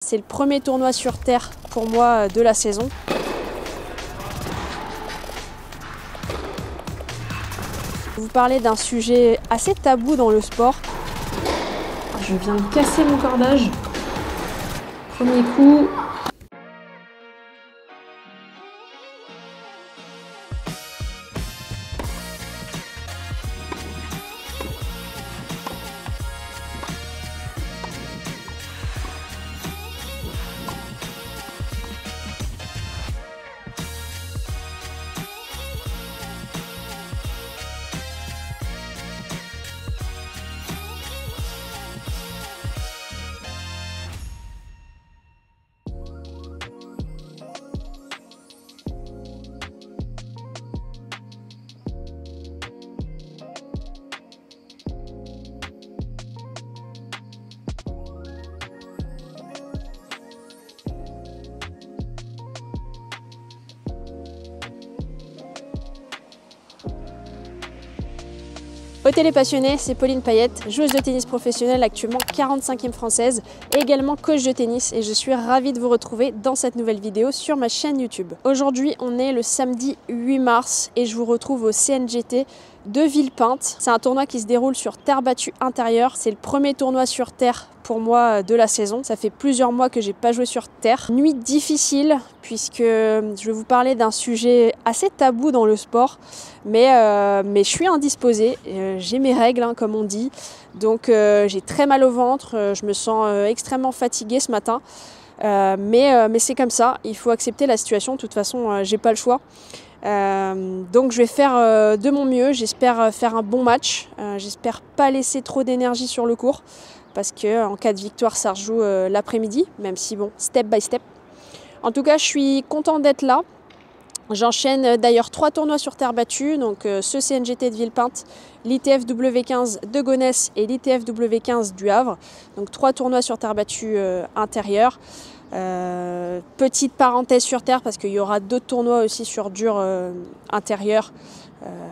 C'est le premier tournoi sur terre pour moi de la saison. Je vais vous parler d'un sujet assez tabou dans le sport. Je viens de casser mon cordage. Premier coup. Au Télépassionné, c'est Pauline Payette, joueuse de tennis professionnelle, actuellement 45e française et également coach de tennis, et je suis ravie de vous retrouver dans cette nouvelle vidéo sur ma chaîne YouTube. Aujourd'hui, on est le samedi 8 mars et je vous retrouve au CNGT de Villepinte. C'est un tournoi qui se déroule sur terre battue intérieure. C'est le premier tournoi sur terre pour moi de la saison. Ça fait plusieurs mois que j'ai pas joué sur terre. Nuit difficile puisque je vais vous parler d'un sujet assez tabou dans le sport, mais je suis indisposée. J'ai mes règles, hein, comme on dit. Donc j'ai très mal au ventre. Je me sens extrêmement fatiguée ce matin. Mais c'est comme ça. Il faut accepter la situation. De toute façon, j'ai pas le choix. Donc je vais faire de mon mieux. J'espère faire un bon match. J'espère pas laisser trop d'énergie sur le court, parce qu'en cas de victoire, ça rejoue l'après-midi, même si bon, step by step. En tout cas, je suis contente d'être là. J'enchaîne d'ailleurs 3 tournois sur terre battue, donc ce CNGT de Villepinte, l'ITF W15 de Gonesse et l'ITF W15 du Havre. Donc 3 tournois sur terre battue intérieure. Petite parenthèse sur terre parce qu'il y aura d'autres tournois aussi sur dur intérieur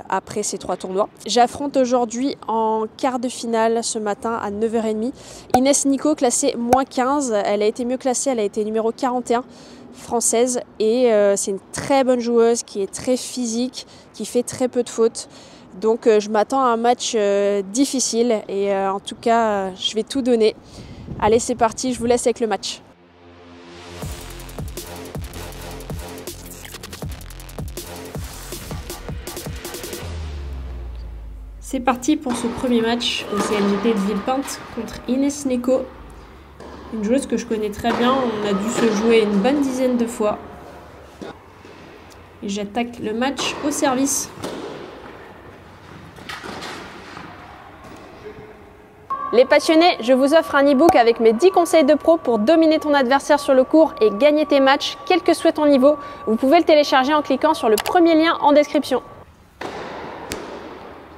après ces 3 tournois. J'affronte aujourd'hui en quart de finale ce matin à 9h30 Inès Nico, classée -15. Elle a été mieux classée, elle a été numéro 41 française, et c'est une très bonne joueuse qui est très physique, qui fait très peu de fautes. Donc je m'attends à un match difficile et en tout cas je vais tout donner. Allez, c'est parti, je vous laisse avec le match. C'est parti pour ce premier match au CNGT de Villepinte contre Inès Nico, une joueuse que je connais très bien. On a dû se jouer une bonne dizaine de fois. Et j'attaque le match au service. Les passionnés, je vous offre un e-book avec mes 10 conseils de pro pour dominer ton adversaire sur le court et gagner tes matchs, quel que soit ton niveau. Vous pouvez le télécharger en cliquant sur le premier lien en description.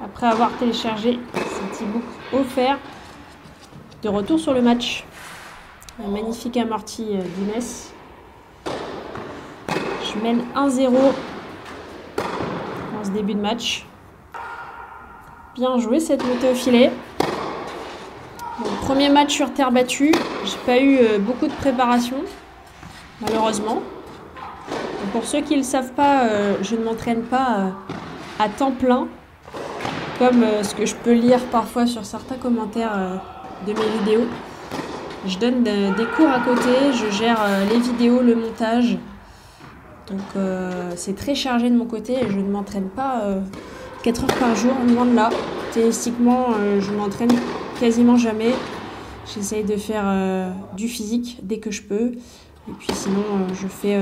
Après avoir téléchargé cet e-book offert, de retour sur le match. Un magnifique amorti d'Inès. Je mène 1-0 dans ce début de match. Bien joué cette montée au filet. Bon, premier match sur terre battue. J'ai pas eu beaucoup de préparation, malheureusement. Et pour ceux qui ne le savent pas, je ne m'entraîne pas à temps plein, comme ce que je peux lire parfois sur certains commentaires de mes vidéos. Je donne des cours à côté, je gère les vidéos, le montage. Donc c'est très chargé de mon côté et je ne m'entraîne pas 4 heures par jour, loin de là. Tennistiquement, je m'entraîne quasiment jamais. J'essaye de faire du physique dès que je peux. Et puis sinon, je fais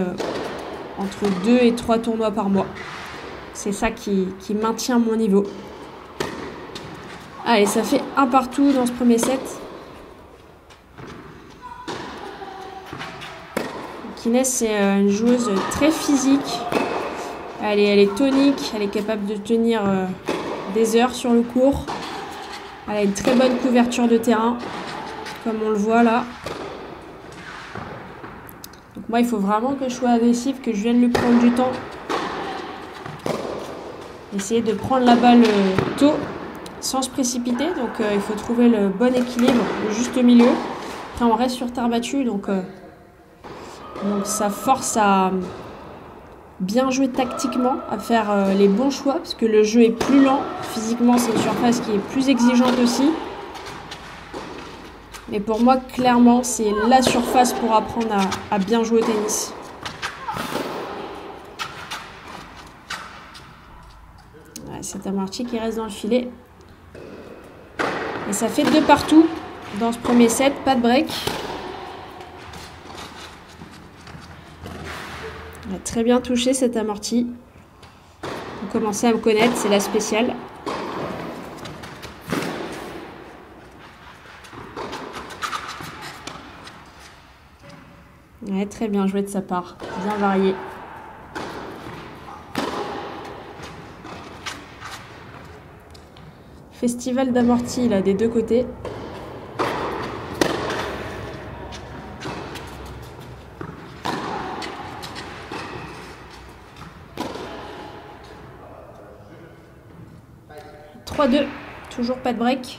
entre 2 et 3 tournois par mois. C'est ça qui maintient mon niveau. Allez, ça fait 1 partout dans ce premier set. Inès, c'est une joueuse très physique. Elle est tonique, elle est capable de tenir des heures sur le court. Elle a une très bonne couverture de terrain, comme on le voit là. Donc moi, il faut vraiment que je sois agressive, que je vienne lui prendre du temps. Essayer de prendre la balle tôt, sans se précipiter. Donc il faut trouver le bon équilibre, le juste milieu. Après, on reste sur terre battue, donc ça force à bien jouer tactiquement, à faire les bons choix, parce que le jeu est plus lent. Physiquement, c'est une surface qui est plus exigeante aussi. Mais pour moi, clairement, c'est la surface pour apprendre à bien jouer au tennis. Ouais, c'est Amartey qui reste dans le filet. Et ça fait 2 partout dans ce premier set, pas de break. On a très bien touché cet Amartey. Vous commencez à me connaître, c'est la spéciale. Ouais, très bien joué de sa part, bien varié. Festival d'amorti là des deux côtés. « 3-2, toujours pas de break. »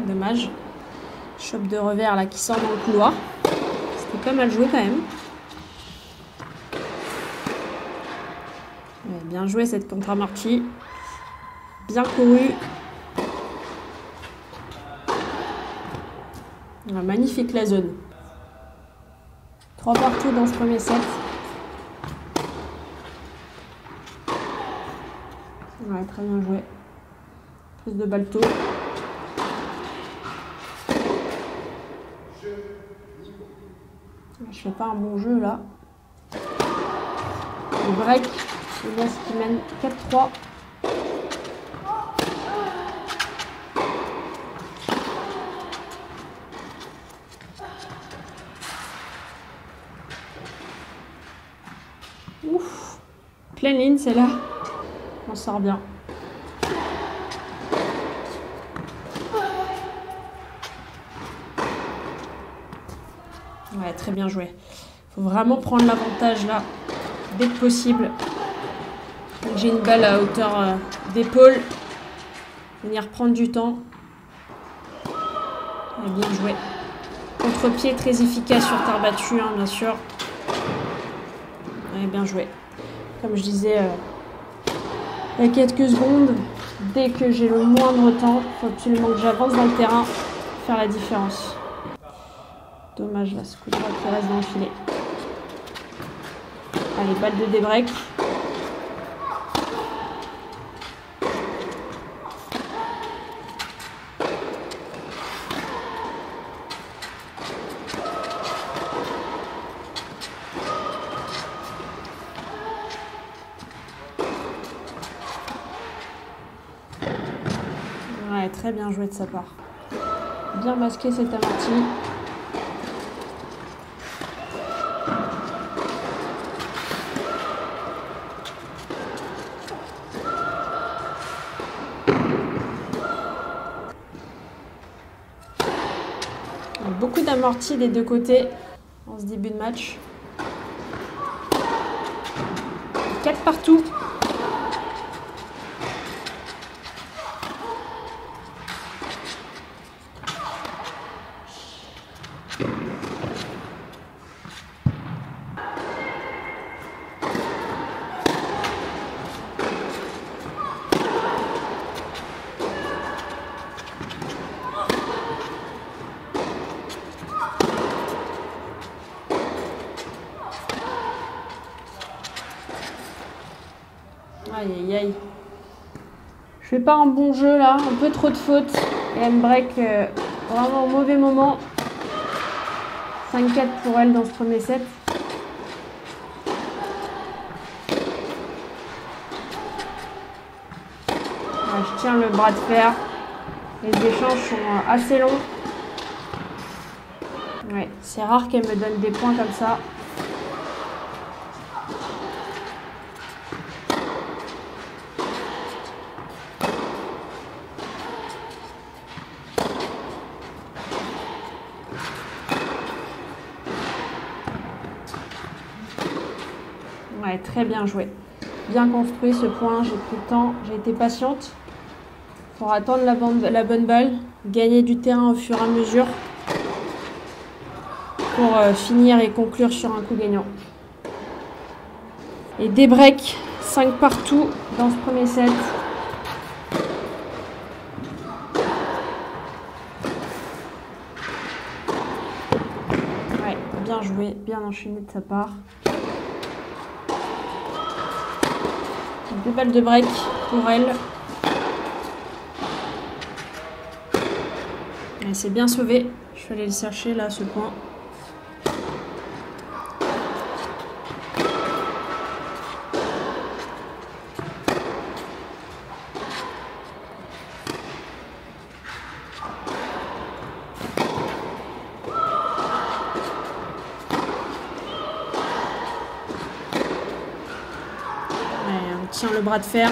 Dommage. Chope de revers là qui sort dans le couloir. C'était pas mal joué quand même. Ouais, bien joué cette contre-amorti. Bien couru. Ouais, magnifique la zone. 3 partout dans ce premier set. Ouais, très bien joué. Plus de balto. Je fais pas un bon jeu là. Le break, c'est bien ce qui mène 4-3. Ouf, pleine ligne c'est là. On sort bien. Ouais, très bien joué. Il faut vraiment prendre l'avantage là, dès que possible. J'ai une balle à hauteur d'épaule. Venir prendre du temps. Ouais, bien joué. Contre-pied très efficace sur terre battue, hein, bien sûr. Ouais, bien joué. Comme je disais, il y a quelques secondes, dès que j'ai le moindre temps, il faut absolument que j'avance dans le terrain pour faire la différence. Dommage là, ce coup de droit qui reste dans le filet. Allez, balle de débreak. Ouais, très bien joué de sa part. Bien masqué cet amorti. Beaucoup d'amortis des deux côtés en ce début de match. 4 partout. Aïe aïe aïe. Je fais pas un bon jeu là, un peu trop de fautes. Et elle me break vraiment au mauvais moment. 5-4 pour elle dans ce premier set. Je tiens le bras de fer. Les échanges sont assez longs. Ouais, c'est rare qu'elle me donne des points comme ça. Ouais, très bien joué. Bien construit ce point, j'ai pris le temps, j'ai été patiente pour attendre la bonne balle, gagner du terrain au fur et à mesure pour finir et conclure sur un coup gagnant. Et des breaks, 5 partout dans ce premier set. Ouais, bien joué, bien enchaîné de sa part. 2 balles de break pour elle. Elle s'est bien sauvée. Je vais aller le chercher là, ce point. On tient le bras de fer.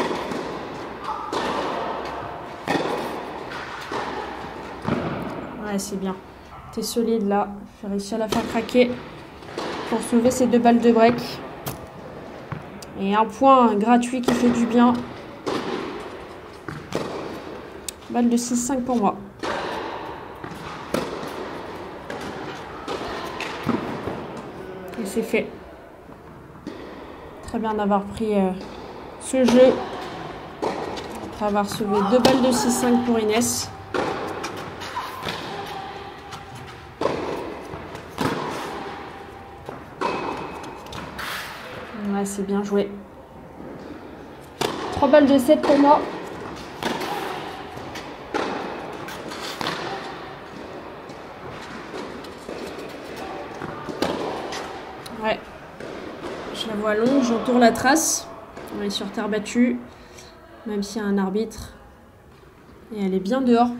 Ouais, c'est bien. T'es solide là. J'ai réussi à la faire craquer pour sauver ces 2 balles de break. Et un point gratuit qui fait du bien. Balle de 6-5 pour moi. Et c'est fait. Très bien d'avoir pris ce jeu. Après avoir sauvé 2 balles de 6-5 pour Inès. Ouais, c'est bien joué. 3 balles de 7 pour moi. Ouais. Je la vois longue, j'entoure la trace. On est sur terre battue, même s'il y a un arbitre. Et elle est bien dehors.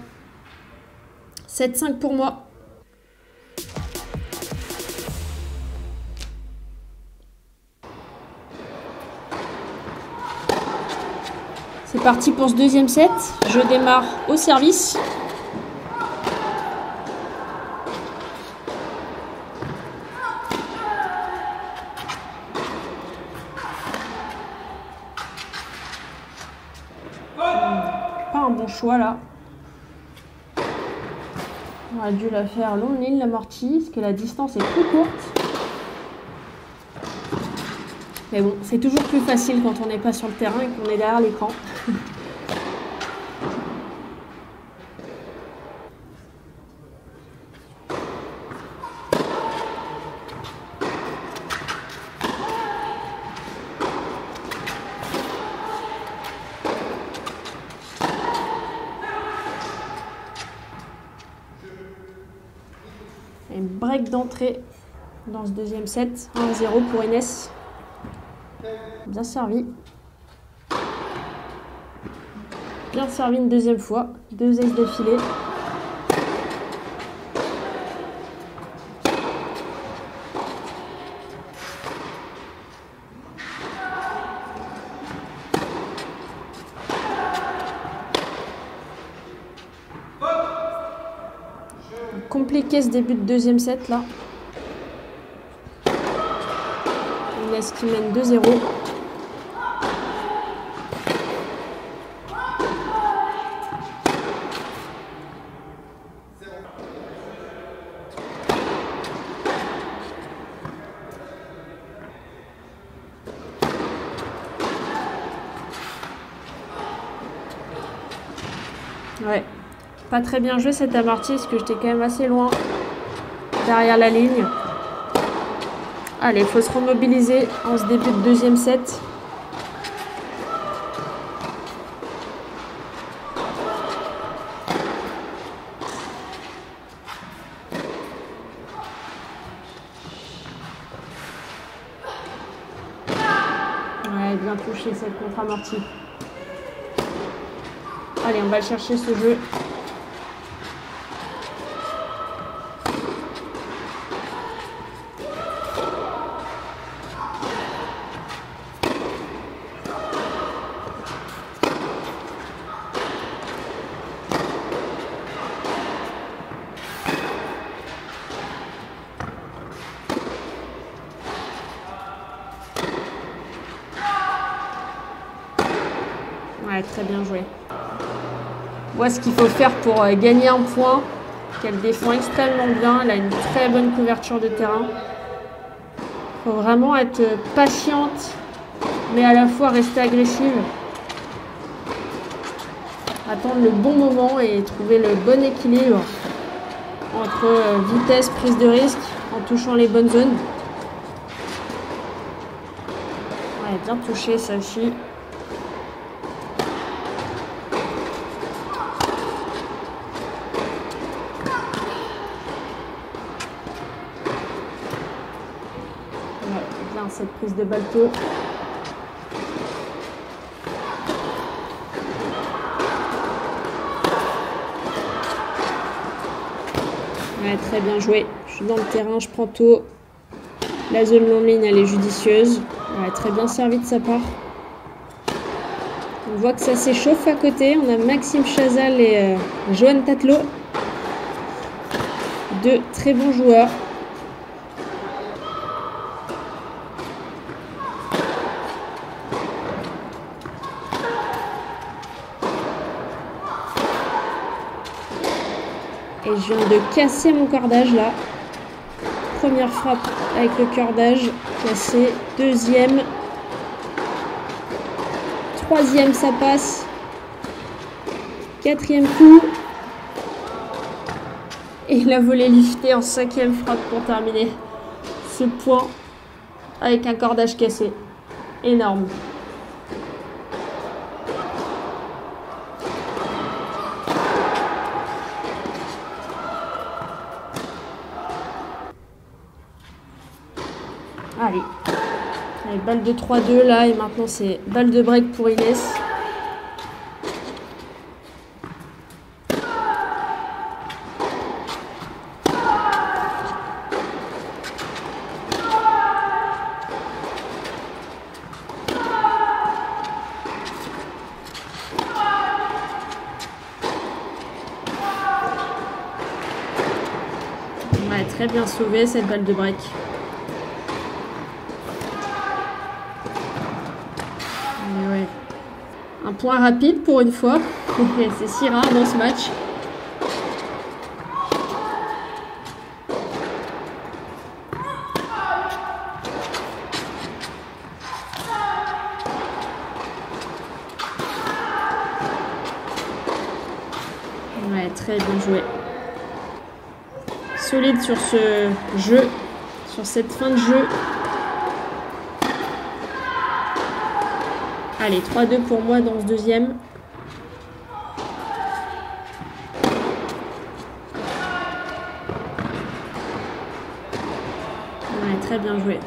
7-5 pour moi. C'est parti pour ce deuxième set. Je démarre au service. Pas un bon choix là. On aurait dû la faire longue ligne l'amorti, parce que la distance est plus courte. Mais bon, c'est toujours plus facile quand on n'est pas sur le terrain et qu'on est derrière l'écran. Et break d'entrée dans ce deuxième set. 1-0 pour Inès. Bien servi. Bien servi une deuxième fois. 2 aces d'affilée. Compliqué ce début de deuxième set là. Inès qui mène 2-0. Ouais, pas très bien joué cette amorti parce que j'étais quand même assez loin derrière la ligne. Allez, il faut se remobiliser en ce début de deuxième set. Ouais, bien touché cette contre-amorti. Allez, on va le chercher ce jeu. Ouais, très bien joué. Moi, ce qu'il faut faire pour gagner un point, qu'elle défend extrêmement bien. Elle a une très bonne couverture de terrain. Il faut vraiment être patiente, mais à la fois rester agressive. Attendre le bon moment et trouver le bon équilibre entre vitesse, prise de risque, en touchant les bonnes zones. Ouais, bien touché ça aussi. Ouais, bien cette prise de balto. Ouais, très bien joué. Je suis dans le terrain, je prends tôt. La zone long ligne, elle est judicieuse. Ouais, très bien servi de sa part. On voit que ça s'échauffe à côté. On a Maxime Chazal et Johan Tatelot. Deux très bons joueurs. Et je viens de casser mon cordage là. Première frappe avec le cordage cassé. Deuxième. Troisième, ça passe. Quatrième coup. Et la volée liftée en cinquième frappe pour terminer ce point avec un cordage cassé. Énorme. Allez. Allez, balle de 3-2 là et maintenant c'est balle de break pour Inès. Ouais, très bien sauvé cette balle de break. Ouais. Un point rapide pour une fois. C'est si rare dans ce match. Ouais, très bien joué. Solide sur ce jeu, sur cette fin de jeu. Allez, 3-2 pour moi dans ce deuxième. Ouais, très bien joué.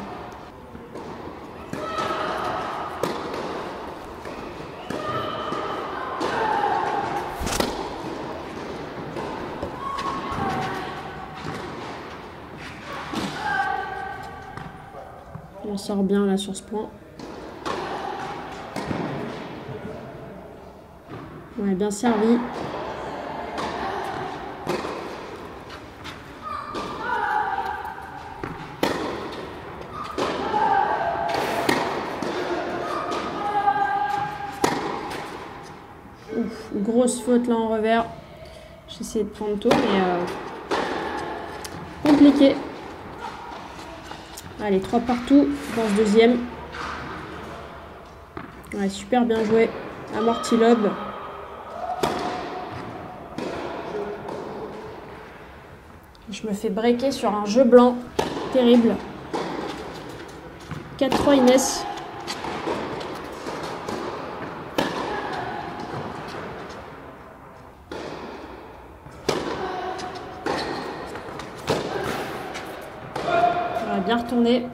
On sort bien là sur ce point. Ouais, bien servi. Ouf, grosse faute là en revers. J'ai essayé de prendre tôt, mais compliqué. Allez, 3 partout dans ce deuxième. Ouais, super bien joué. Amorti lob. Je me fais breaker sur un jeu blanc. Terrible. 4-3 Inès. On va bien retourner.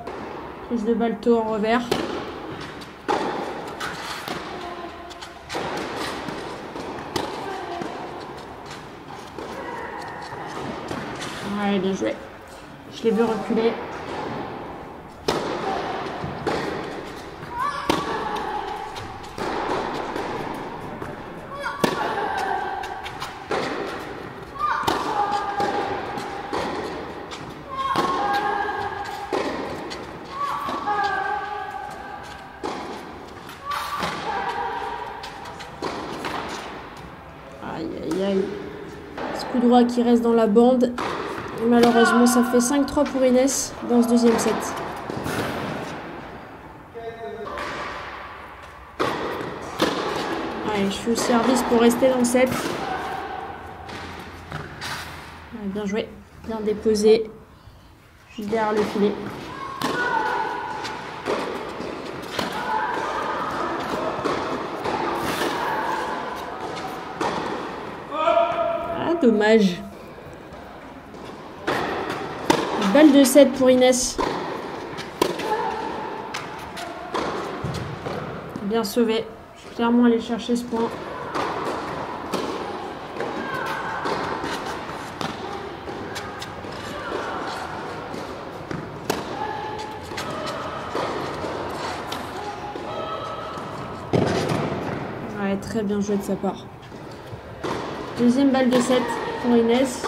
Prise de balto en revers. Ouais, bien joué. Je l'ai vu reculer. droit qui reste dans la bande. Et malheureusement, ça fait 5-3 pour Inès dans ce deuxième set. Allez, je suis au service pour rester dans le set. Allez, bien joué, bien déposé. Juste derrière le filet. Ah, dommage. Balle de 7 pour Inès. Bien sauvé. Je suis clairement allé chercher ce point. Ouais, très bien joué de sa part. Deuxième balle de 7 pour Inès.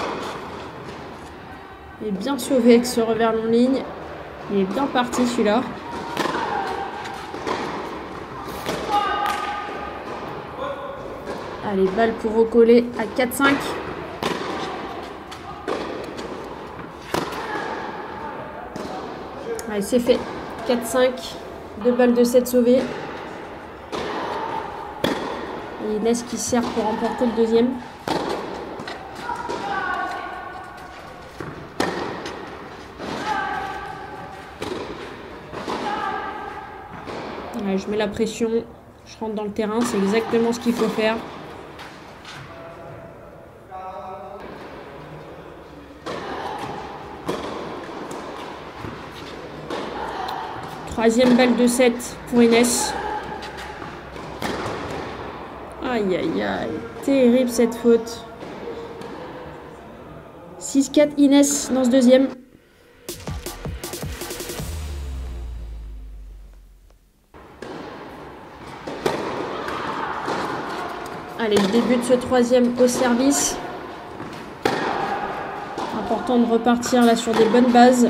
Il est bien sauvé avec ce revers long ligne. Il est bien parti celui-là. Allez, balle pour recoller à 4-5. Allez, c'est fait. 4-5. 2 balles de 7 sauvées. Et Inès qui sert pour remporter le deuxième. Allez, je mets la pression. Je rentre dans le terrain. C'est exactement ce qu'il faut faire. Troisième balle de 7 pour Inès. Aïe, aïe, aïe. Terrible cette faute. 6-4 Inès dans ce deuxième. Allez, je débute ce troisième au service. Important de repartir là sur des bonnes bases.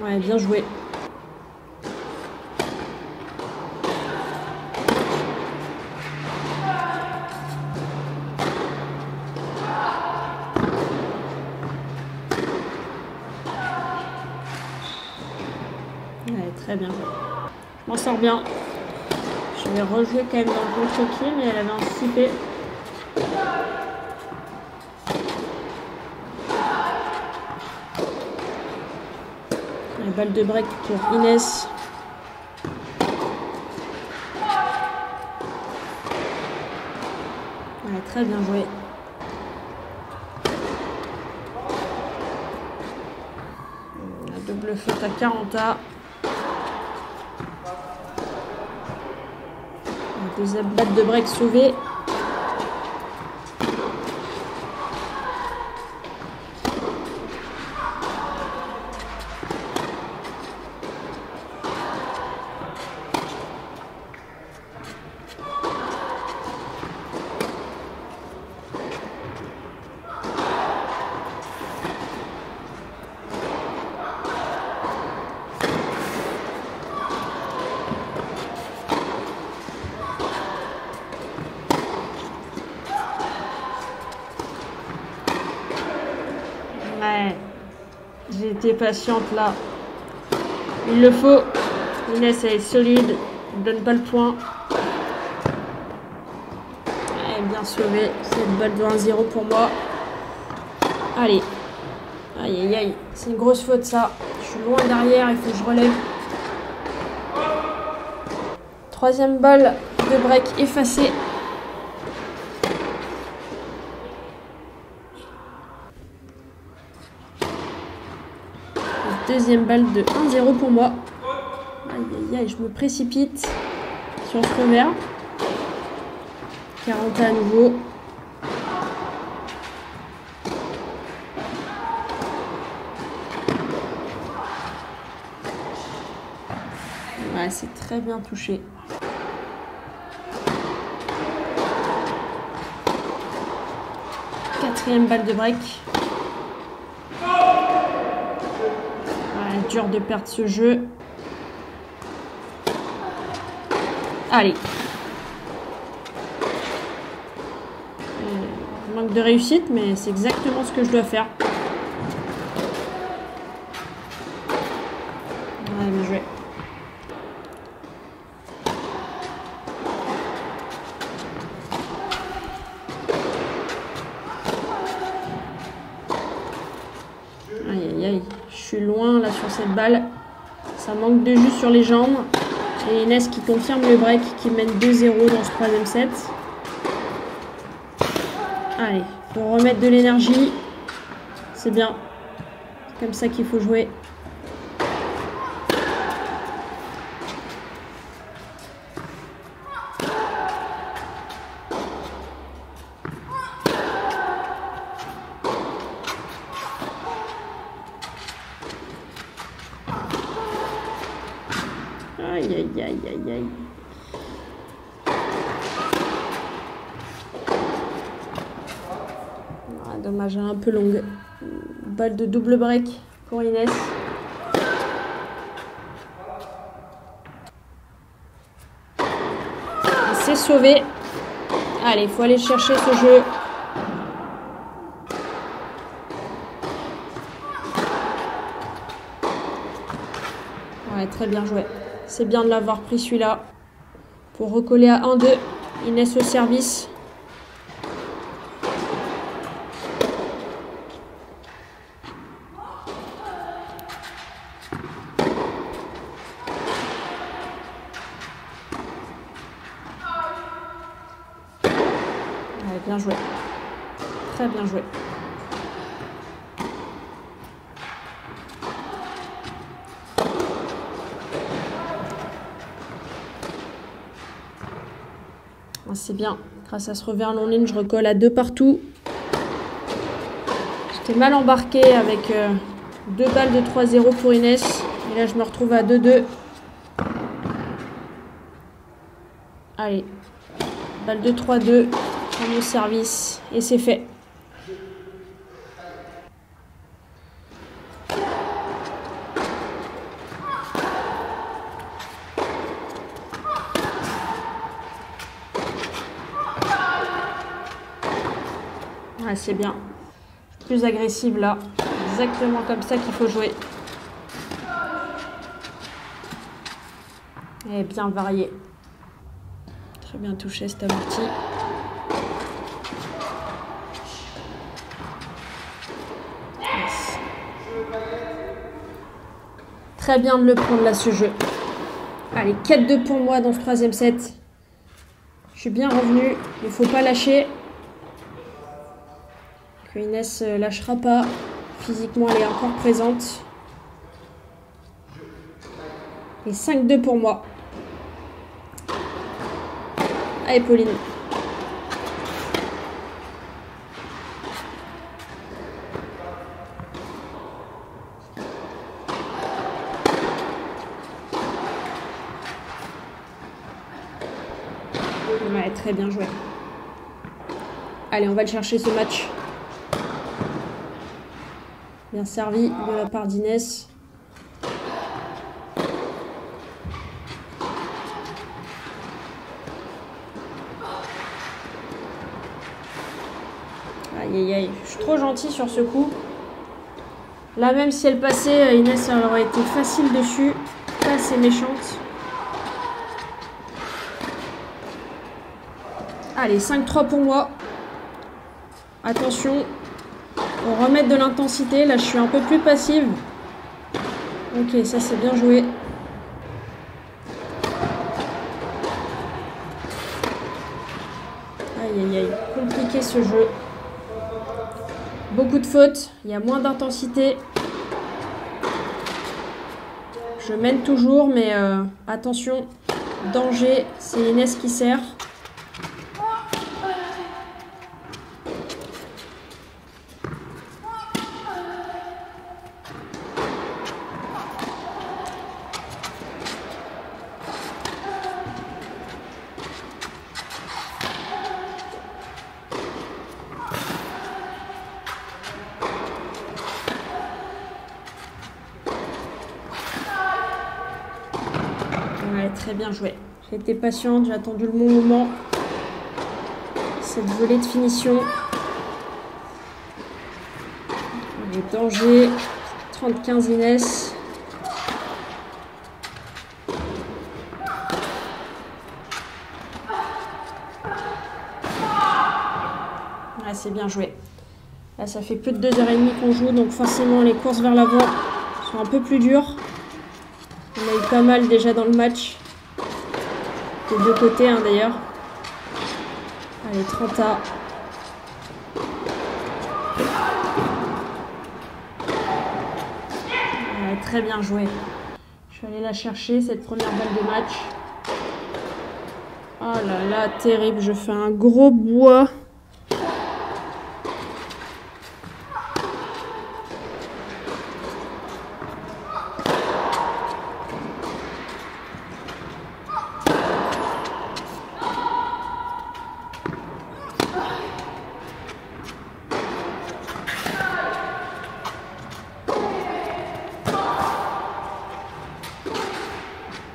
Ouais, bien joué. Ouais, très bien. Je m'en sors bien. Je vais rejouer quand même dans le contre-pied, mais elle avait anticipé. La balle de break pour Inès. Ouais, très bien joué. La double faute à 40A. Deuxième balle de break sauvée. Ouais, j'ai été patiente là. Il le faut. Inès, elle est solide. Elle ne donne pas le point. Elle est bien sauvée. Cette balle de 1-0 pour moi. Allez. Aïe, aïe, aïe. C'est une grosse faute ça. Je suis loin derrière. Il faut que je relève. Troisième balle de break effacée. Deuxième balle de 1-0 pour moi. Aïe, aïe, aïe, je me précipite sur ce revers. 40 à nouveau. Ouais, c'est très bien touché. Quatrième balle de break. Dur de perdre ce jeu. Allez. Manque de réussite, mais c'est exactement ce que je dois faire. Ouais, bien joué. Aïe, aïe, aïe. Je suis loin là sur cette balle. Ça manque de jus sur les jambes. Et Inès qui confirme le break, qui mène 2-0 dans ce troisième set. Allez, faut remettre de l'énergie. C'est bien. C'est comme ça qu'il faut jouer. Aïe, aïe, aïe, aïe, aïe. Ah, dommage, elle est un peu longue. Balle de double break pour Inès. C'est sauvé. Allez, il faut aller chercher ce jeu. Ouais, très bien joué. C'est bien de l'avoir pris celui-là. Pour recoller à 1-2. Inès au service. Ouais, bien joué. Très bien joué. C'est bien. Grâce à ce revers long ligne, je recolle à 2 partout. J'étais mal embarqué avec 2 balles de 3-0 pour Inès. Et là, je me retrouve à 2-2. Allez. Balle de 3-2. À mon service. Et c'est fait. Ouais, c'est bien. Plus agressive là. Exactement comme ça qu'il faut jouer. Et bien varié. Très bien touché cet amorti. Yes. Très bien de le prendre là ce jeu. Allez, 4-2 pour moi dans ce troisième set. Je suis bien revenu. Il ne faut pas lâcher. Que Inès lâchera pas. Physiquement, elle est encore présente. Et 5-2 pour moi. Allez, Pauline. Ouais, très bien joué. Allez, on va le chercher ce match. Bien servi de la part d'Inès. Aïe aïe aïe, je suis trop gentille sur ce coup. Là même si elle passait, Inès elle aurait été facile dessus. Pas assez méchante. Allez, 5-3 pour moi. Attention. On remet de l'intensité. Là, je suis un peu plus passive. Ok, ça, c'est bien joué. Aïe, aïe, aïe. Compliqué, ce jeu. Beaucoup de fautes. Il y a moins d'intensité. Je mène toujours, mais attention. Danger. C'est Inès qui sert. Ouais, très bien joué. J'ai été patiente, j'ai attendu le bon moment. Cette volée de finition. danger. 35 Inès. Ouais, c'est bien joué. Là, ça fait plus de 2h30 qu'on joue, donc forcément les courses vers l'avant sont un peu plus dures. On a eu pas mal déjà dans le match. Des deux côtés, hein, d'ailleurs. Allez, 30A. Ouais, très bien joué. Je vais aller la chercher, cette première balle de match. Oh là là, terrible. Je fais un gros bois.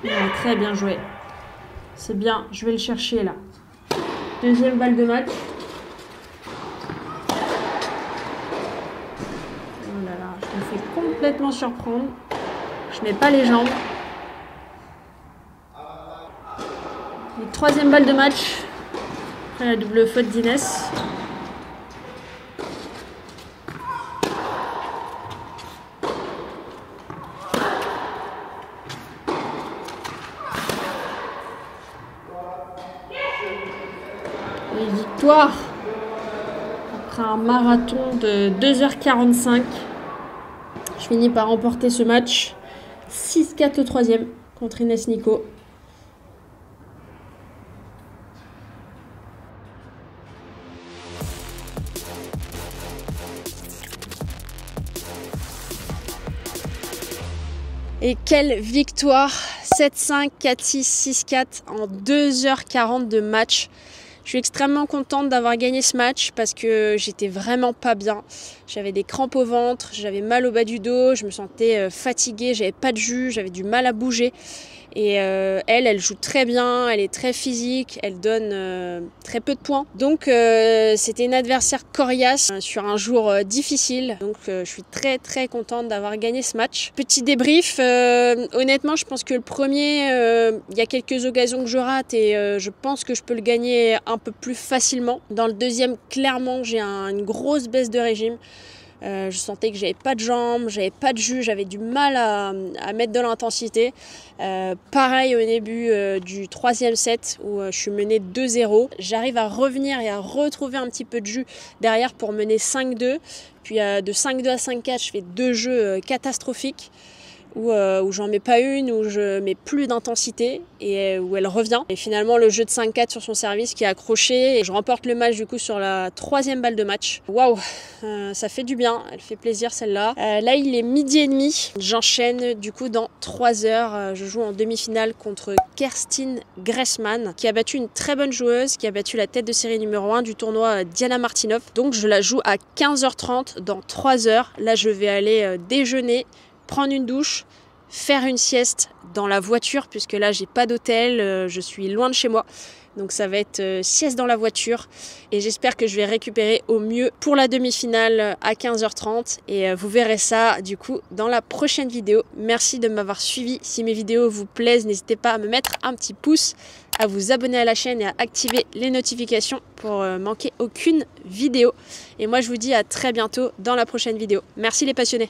Ouais, très bien joué. C'est bien, je vais le chercher là. Deuxième balle de match. Oh là là, je me fais complètement surprendre. Je mets pas les jambes. Et troisième balle de match. Après la double faute d'Inès. Et victoire après un marathon de 2h45. Je finis par remporter ce match 6-4 le troisième contre Inès Nico. Et quelle victoire! 7-5, 4-6, 6-4 en 2h40 de match. Je suis extrêmement contente d'avoir gagné ce match parce que j'étais vraiment pas bien. J'avais des crampes au ventre, j'avais mal au bas du dos, je me sentais fatiguée, j'avais pas de jus, j'avais du mal à bouger. Et elle joue très bien, elle est très physique, elle donne très peu de points. Donc c'était une adversaire coriace sur un jour difficile. Donc je suis très très contente d'avoir gagné ce match. Petit débrief, honnêtement je pense que le premier, il y a quelques occasions que je rate et je pense que je peux le gagner un peu plus facilement. Dans le deuxième, clairement j'ai une grosse baisse de régime. Je sentais que j'avais pas de jambes, j'avais pas de jus, j'avais du mal à mettre de l'intensité. Pareil au début du troisième set où je suis menée 2-0. J'arrive à revenir et à retrouver un petit peu de jus derrière pour mener 5-2. Puis de 5-2 à 5-4, je fais deux jeux catastrophiques. Où j'en mets pas une, où je mets plus d'intensité et où elle revient. Et finalement le jeu de 5-4 sur son service qui est accroché et je remporte le match du coup sur la troisième balle de match. Waouh, ça fait du bien, elle fait plaisir celle-là. Là il est 12h30, j'enchaîne du coup dans 3 heures. Je joue en demi-finale contre Kerstin Gressman qui a battu une très bonne joueuse, qui a battu la tête de série numéro 1 du tournoi Diana Martinov. Donc je la joue à 15h30 dans 3 heures. Là je vais aller déjeuner, prendre une douche, faire une sieste dans la voiture puisque là j'ai pas d'hôtel, je suis loin de chez moi. Donc ça va être sieste dans la voiture et j'espère que je vais récupérer au mieux pour la demi-finale à 15h30 et vous verrez ça du coup dans la prochaine vidéo. Merci de m'avoir suivi. Si mes vidéos vous plaisent, n'hésitez pas à me mettre un petit pouce, à vous abonner à la chaîne et à activer les notifications pour manquer aucune vidéo. Et moi je vous dis à très bientôt dans la prochaine vidéo. Merci les passionnés.